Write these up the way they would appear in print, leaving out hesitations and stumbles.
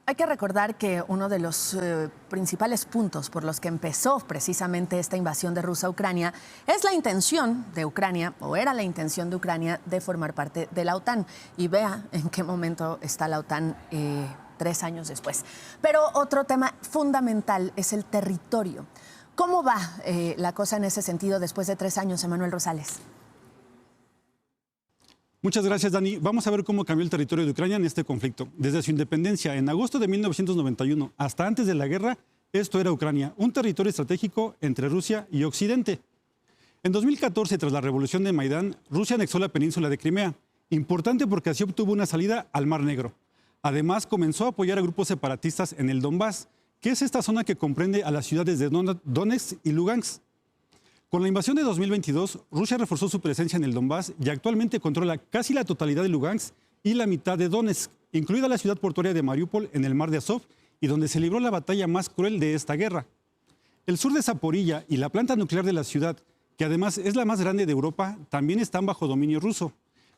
Hay que recordar que uno de los principales puntos por los que empezó precisamente esta invasión de Rusia a Ucrania es la intención de Ucrania, o era la intención de Ucrania, de formar parte de la OTAN. Y vea en qué momento está la OTAN 3 años después. Pero otro tema fundamental es el territorio. ¿Cómo va la cosa en ese sentido después de 3 años, Emanuel Rosales? Muchas gracias, Dani. Vamos a ver cómo cambió el territorio de Ucrania en este conflicto. Desde su independencia en agosto de 1991 hasta antes de la guerra, esto era Ucrania, un territorio estratégico entre Rusia y Occidente. En 2014, tras la revolución de Maidán, Rusia anexó la península de Crimea, importante porque así obtuvo una salida al Mar Negro. Además, comenzó a apoyar a grupos separatistas en el Donbass, que es esta zona que comprende a las ciudades de Donetsk y Lugansk. Con la invasión de 2022, Rusia reforzó su presencia en el Donbass y actualmente controla casi la totalidad de Lugansk y la mitad de Donetsk, incluida la ciudad portuaria de Mariupol en el mar de Azov y donde se libró la batalla más cruel de esta guerra. El sur de Zaporilla y la planta nuclear de la ciudad, que además es la más grande de Europa, también están bajo dominio ruso.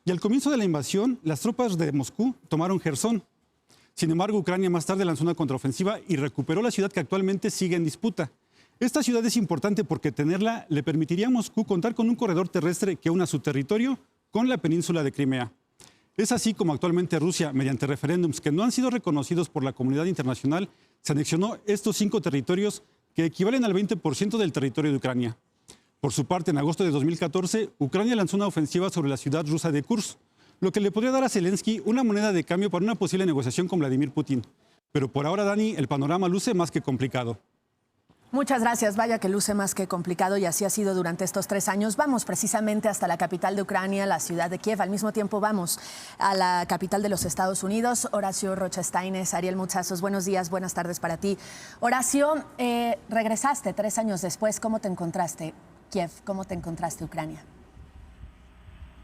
Y al comienzo de la invasión, las tropas de Moscú tomaron Jersón. Sin embargo, Ucrania más tarde lanzó una contraofensiva y recuperó la ciudad que actualmente sigue en disputa. Esta ciudad es importante porque tenerla le permitiría a Moscú contar con un corredor terrestre que una su territorio con la península de Crimea. Es así como actualmente Rusia, mediante referéndums que no han sido reconocidos por la comunidad internacional, se anexionó estos 5 territorios que equivalen al 20% del territorio de Ucrania. Por su parte, en agosto de 2014, Ucrania lanzó una ofensiva sobre la ciudad rusa de Kursk, lo que le podría dar a Zelensky una moneda de cambio para una posible negociación con Vladimir Putin. Pero por ahora, Dani, el panorama luce más que complicado. Muchas gracias. Vaya que luce más que complicado y así ha sido durante estos 3 años. Vamos precisamente hasta la capital de Ucrania, la ciudad de Kiev. Al mismo tiempo vamos a la capital de los Estados Unidos. Horacio Rocha Steines, Ariel Muchazos, buenos días, buenas tardes para ti. Horacio, regresaste 3 años después. ¿Cómo te encontraste Kiev? ¿Cómo te encontraste Ucrania?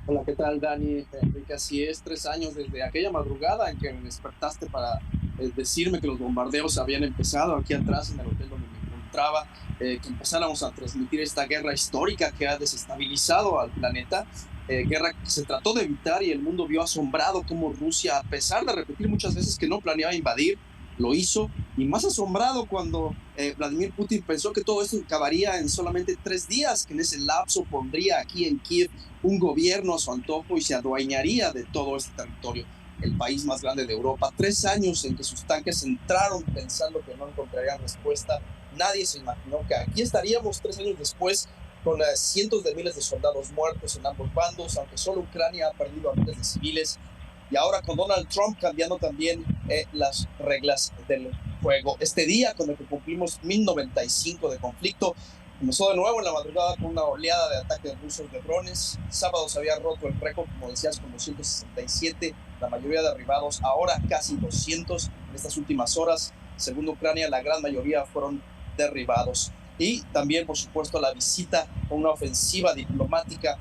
Hola, ¿qué tal, Dani? Enrique, así es, 3 años desde aquella madrugada en que me despertaste para decirme que los bombardeos habían empezado aquí atrás en el hotel donde me encontraba, que empezáramos a transmitir esta guerra histórica que ha desestabilizado al planeta, guerra que se trató de evitar y el mundo vio asombrado cómo Rusia, a pesar de repetir muchas veces que no planeaba invadir, lo hizo, y más asombrado cuando Vladimir Putin pensó que todo esto acabaría en solamente 3 días, que en ese lapso pondría aquí en Kiev un gobierno a su antojo y se adueñaría de todo este territorio, el país más grande de Europa. 3 años en que sus tanques entraron pensando que no encontrarían respuesta. Nadie se imaginó que aquí estaríamos 3 años después con cientos de miles de soldados muertos en ambos bandos, aunque solo Ucrania ha perdido a miles de civiles. Y ahora con Donald Trump cambiando también las reglas del juego. Este día con el que cumplimos 1095 de conflicto, comenzó de nuevo en la madrugada con una oleada de ataques rusos de drones. Sábado se había roto el récord, como decías, con 267, la mayoría derribados, ahora casi 200 en estas últimas horas. Según Ucrania, la gran mayoría fueron derribados. Y también, por supuesto, la visita con una ofensiva diplomática,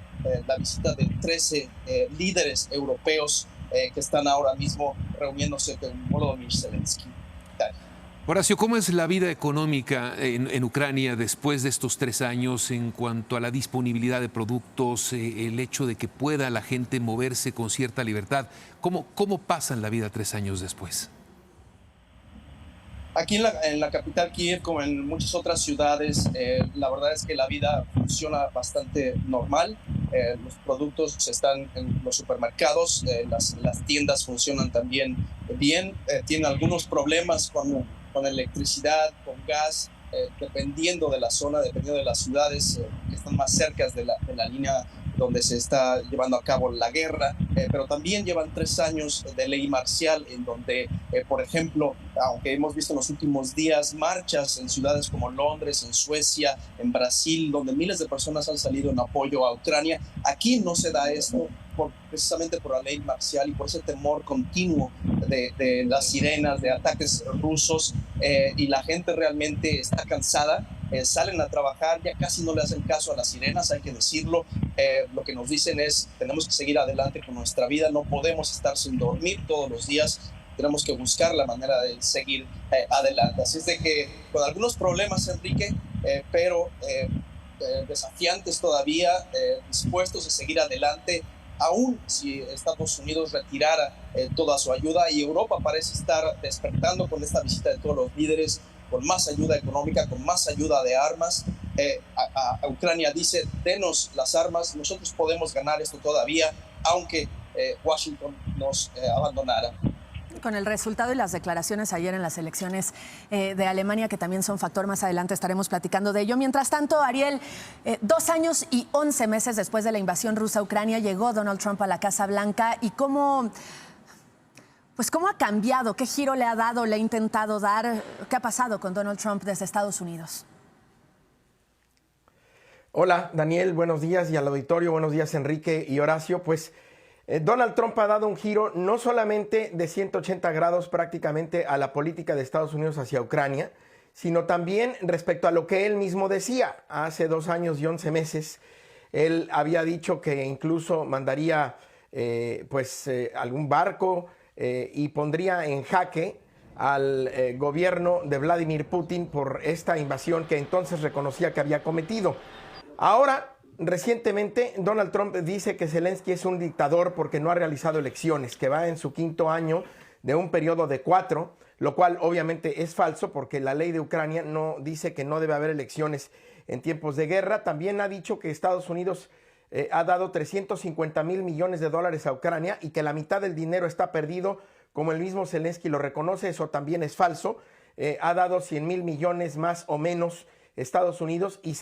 la visita de 13 líderes europeos que están ahora mismo reuniéndose con Volodymyr Zelensky. Horacio, ¿cómo es la vida económica en Ucrania después de estos 3 años en cuanto a la disponibilidad de productos, el hecho de que pueda la gente moverse con cierta libertad? ¿Cómo pasan la vida 3 años después? Aquí en la capital Kiev, como en muchas otras ciudades, la verdad es que la vida funciona bastante normal. Los productos están en los supermercados, las tiendas funcionan también bien. Tienen algunos problemas con electricidad, con gas, dependiendo de la zona, dependiendo de las ciudades que están más cerca de la línea donde se está llevando a cabo la guerra, pero también llevan 3 años de ley marcial en donde, por ejemplo, aunque hemos visto en los últimos días marchas en ciudades como Londres, en Suecia, en Brasil, donde miles de personas han salido en apoyo a Ucrania, aquí no se da esto precisamente por la ley marcial y por ese temor continuo de las sirenas, de ataques rusos, y la gente realmente está cansada. Salen a trabajar, ya casi no le hacen caso a las sirenas, hay que decirlo. Lo que nos dicen es, tenemos que seguir adelante con nuestra vida, no podemos estar sin dormir todos los días, tenemos que buscar la manera de seguir adelante. Así es de que con algunos problemas, Enrique, pero desafiantes todavía, dispuestos a seguir adelante. aún si Estados Unidos retirara toda su ayuda, y Europa parece estar despertando con esta visita de todos los líderes, con más ayuda económica, con más ayuda de armas. A Ucrania dice, denos las armas, nosotros podemos ganar esto todavía, aunque Washington nos abandonara. Con el resultado y las declaraciones ayer en las elecciones de Alemania, que también son factor, más adelante estaremos platicando de ello. Mientras tanto, Ariel, 2 años y 11 meses después de la invasión rusa a Ucrania, llegó Donald Trump a la Casa Blanca. ¿Y cómo ha cambiado? ¿Qué giro le ha dado, le ha intentado dar? ¿Qué ha pasado con Donald Trump desde Estados Unidos? Hola, Daniel, buenos días, y al auditorio, buenos días, Enrique y Horacio. Pues Donald Trump ha dado un giro no solamente de 180 grados prácticamente a la política de Estados Unidos hacia Ucrania, sino también respecto a lo que él mismo decía hace 2 años y 11 meses. Él había dicho que incluso mandaría algún barco y pondría en jaque al gobierno de Vladimir Putin por esta invasión que entonces reconocía que había cometido. Ahora, recientemente, Donald Trump dice que Zelensky es un dictador porque no ha realizado elecciones, que va en su 5º año de un periodo de 4, lo cual obviamente es falso porque la ley de Ucrania no dice que no debe haber elecciones en tiempos de guerra. También ha dicho que Estados Unidos ha dado 350 mil millones de dólares a Ucrania y que la mitad del dinero está perdido, como el mismo Zelensky lo reconoce. Eso también es falso. Ha dado 100 mil millones más o menos Estados Unidos, y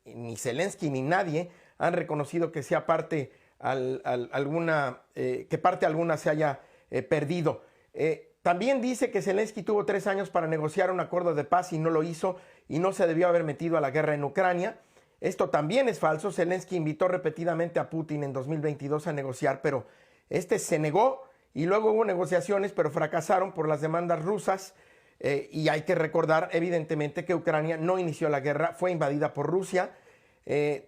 ni Zelensky ni nadie han reconocido que sea parte alguna se haya perdido. También dice que Zelensky tuvo 3 años para negociar un acuerdo de paz y no lo hizo, y no se debió haber metido a la guerra en Ucrania. Esto también es falso. Zelensky invitó repetidamente a Putin en 2022 a negociar, pero este se negó, y luego hubo negociaciones, pero fracasaron por las demandas rusas. Y hay que recordar, evidentemente, que Ucrania no inició la guerra, fue invadida por Rusia.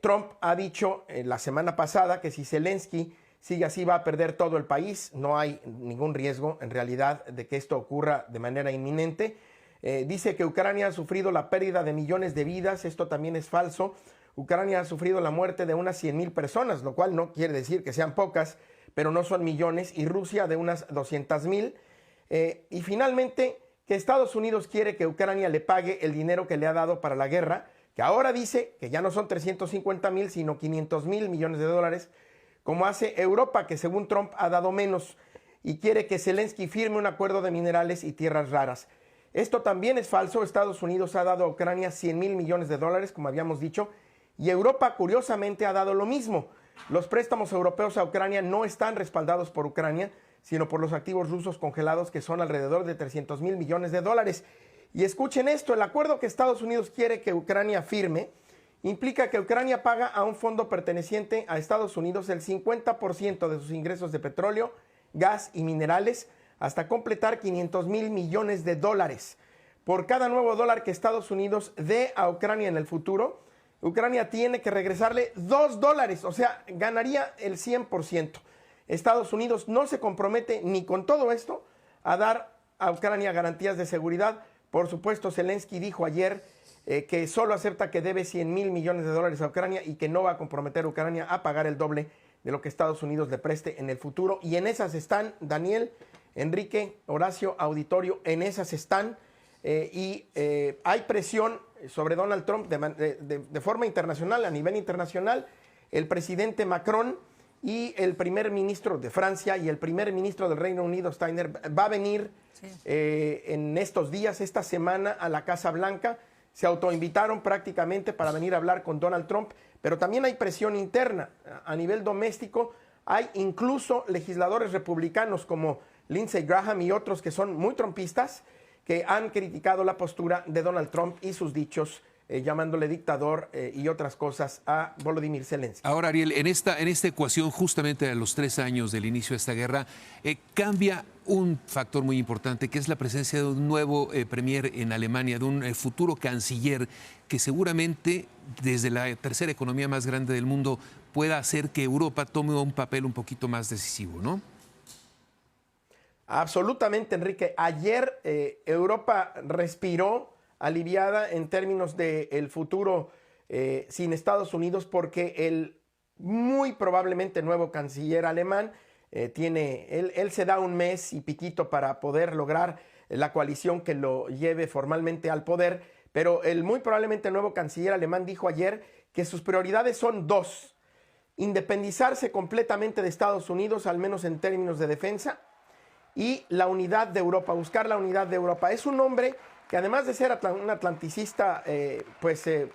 Trump ha dicho la semana pasada que si Zelensky sigue así va a perder todo el país. No hay ningún riesgo, en realidad, de que esto ocurra de manera inminente. Dice que Ucrania ha sufrido la pérdida de millones de vidas. Esto también es falso. Ucrania ha sufrido la muerte de unas 100,000 personas, lo cual no quiere decir que sean pocas, pero no son millones. Y Rusia de unas 200,000. Y finalmente, que Estados Unidos quiere que Ucrania le pague el dinero que le ha dado para la guerra, que ahora dice que ya no son 350 mil, sino 500 mil millones de dólares, como hace Europa, que según Trump ha dado menos, y quiere que Zelensky firme un acuerdo de minerales y tierras raras. Esto también es falso. Estados Unidos ha dado a Ucrania 100 mil millones de dólares, como habíamos dicho, y Europa, curiosamente, ha dado lo mismo. Los préstamos europeos a Ucrania no están respaldados por Ucrania, sino por los activos rusos congelados, que son alrededor de 300 mil millones de dólares. Y escuchen esto, el acuerdo que Estados Unidos quiere que Ucrania firme implica que Ucrania paga a un fondo perteneciente a Estados Unidos el 50% de sus ingresos de petróleo, gas y minerales, hasta completar 500 mil millones de dólares. Por cada nuevo dólar que Estados Unidos dé a Ucrania en el futuro, Ucrania tiene que regresarle $2, o sea, ganaría el 100%. Estados Unidos no se compromete ni con todo esto a dar a Ucrania garantías de seguridad. Por supuesto, Zelensky dijo ayer que solo acepta que debe 100 mil millones de dólares a Ucrania y que no va a comprometer a Ucrania a pagar el doble de lo que Estados Unidos le preste en el futuro. Y en esas están, Daniel, Enrique, Horacio, auditorio, en esas están. Hay presión sobre Donald Trump de forma internacional, a nivel internacional. El presidente Macron y el primer ministro de Francia y el primer ministro del Reino Unido, Steiner, va a venir en estos días, esta semana, a la Casa Blanca. Se autoinvitaron prácticamente para venir a hablar con Donald Trump, pero también hay presión interna. A nivel doméstico hay incluso legisladores republicanos como Lindsey Graham y otros que son muy trumpistas, que han criticado la postura de Donald Trump y sus dichos, llamándole dictador y otras cosas a Volodymyr Zelensky. Ahora, Ariel, en esta ecuación, justamente a los 3 años del inicio de esta guerra, cambia un factor muy importante, que es la presencia de un nuevo premier en Alemania, de un futuro canciller, que seguramente, desde la tercera economía más grande del mundo, pueda hacer que Europa tome un papel un poquito más decisivo, ¿no? Absolutamente, Enrique. Ayer Europa respiró aliviada en términos del futuro sin Estados Unidos, porque el muy probablemente nuevo canciller alemán. Él se da un mes y piquito para poder lograr la coalición que lo lleve formalmente al poder, pero el muy probablemente nuevo canciller alemán dijo ayer que sus prioridades son dos: independizarse completamente de Estados Unidos, al menos en términos de defensa, y la unidad de Europa, buscar la unidad de Europa. Es un hombre que, además de ser un atlanticista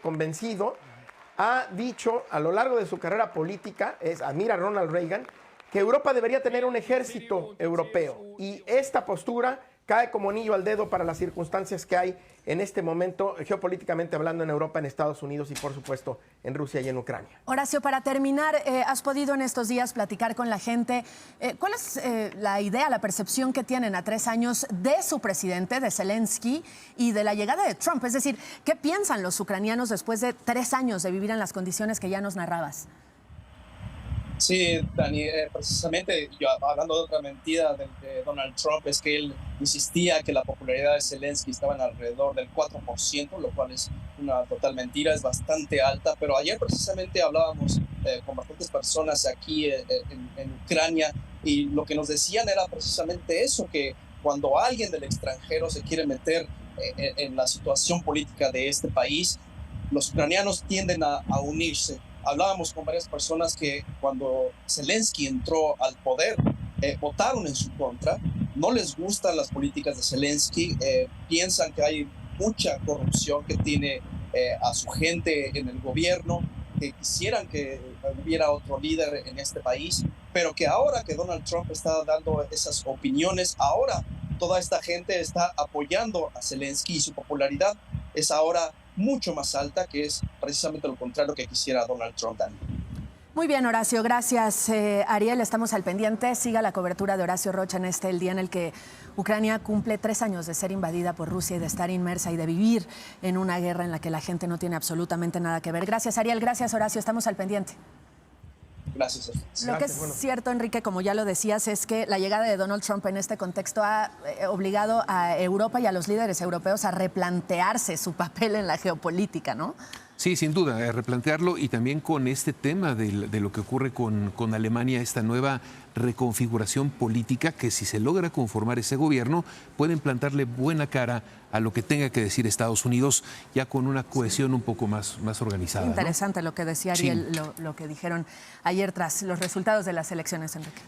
convencido, ha dicho a lo largo de su carrera política, admira a Ronald Reagan, que Europa debería tener un ejército europeo, y esta postura cae como anillo al dedo para las circunstancias que hay en este momento, geopolíticamente hablando, en Europa, en Estados Unidos y, por supuesto, en Rusia y en Ucrania. Horacio, para terminar, has podido en estos días platicar con la gente. ¿Cuál es la idea, la percepción que tienen a 3 años de su presidente, de Zelensky, y de la llegada de Trump? Es decir, ¿qué piensan los ucranianos después de 3 años de vivir en las condiciones que ya nos narrabas? Sí, Dani, precisamente yo, hablando de otra mentira de Donald Trump, es que él insistía que la popularidad de Zelensky estaba en alrededor del 4%, lo cual es una total mentira, es bastante alta. Pero ayer precisamente hablábamos con bastantes personas aquí en Ucrania, y lo que nos decían era precisamente eso, que cuando alguien del extranjero se quiere meter en la situación política de este país, los ucranianos tienden a unirse. Hablábamos con varias personas que cuando Zelensky entró al poder, votaron en su contra. No les gustan las políticas de Zelensky, piensan que hay mucha corrupción, que tiene a su gente en el gobierno, que quisieran que hubiera otro líder en este país, pero que ahora que Donald Trump está dando esas opiniones, ahora toda esta gente está apoyando a Zelensky, y su popularidad es ahora mucho más alta, que es precisamente lo contrario que quisiera Donald Trump. Muy bien, Horacio, gracias. Ariel, estamos al pendiente. Siga la cobertura de Horacio Rocha en el día en el que Ucrania cumple 3 años de ser invadida por Rusia y de estar inmersa y de vivir en una guerra en la que la gente no tiene absolutamente nada que ver. Gracias, Ariel. Gracias, Horacio. Estamos al pendiente. Gracias. Lo que es cierto, Enrique, como ya lo decías, es que la llegada de Donald Trump en este contexto ha obligado a Europa y a los líderes europeos a replantearse su papel en la geopolítica, ¿no? Sí, sin duda, replantearlo, y también con este tema de lo que ocurre con Alemania, esta nueva reconfiguración política, que si se logra conformar ese gobierno, pueden plantarle buena cara a lo que tenga que decir Estados Unidos, ya con una cohesión un poco más organizada. Interesante, ¿no? Lo que decía Ariel, Sí. lo que dijeron ayer tras los resultados de las elecciones, Enrique.